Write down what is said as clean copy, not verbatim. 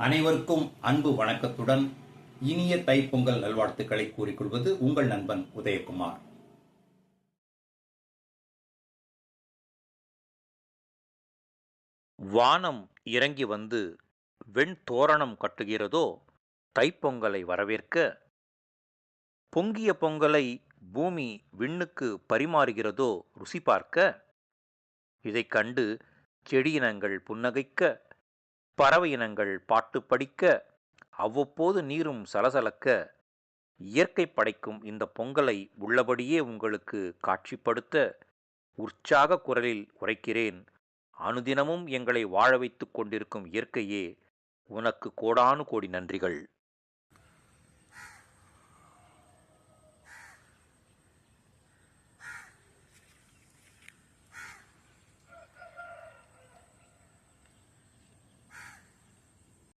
அனைவருக்கும் அன்பு வணக்கத்துடன் இனிய தைப்பொங்கல் நல்வாழ்த்துக்களை கூறிக்கொள்வது உங்கள் நண்பன் உதயகுமார். வானம் இறங்கி வந்து வெண்தோரணம் கட்டுகிறதோ தைப்பொங்கலை வரவேற்க, பொங்கிய பொங்கலை பூமி விண்ணுக்கு பரிமாறுகிறதோ ருசி பார்க்க, இதைக் கண்டு செடியினங்கள் புன்னகைக்க, பறவை இனங்கள் பாட்டு படிக்க, அவ்வப்போது நீரும் சலசலக்க, இயற்கை படைக்கும் இந்த பொங்கலை உள்ளபடியே உங்களுக்கு காட்சிப்படுத்த உற்சாக குரலில் உரைக்கிறேன். அனுதினமும் எங்களை வாழ வைத்துக் கொண்டிருக்கும் இயற்கையே, உனக்கு கோடானு கோடி நன்றிகள்.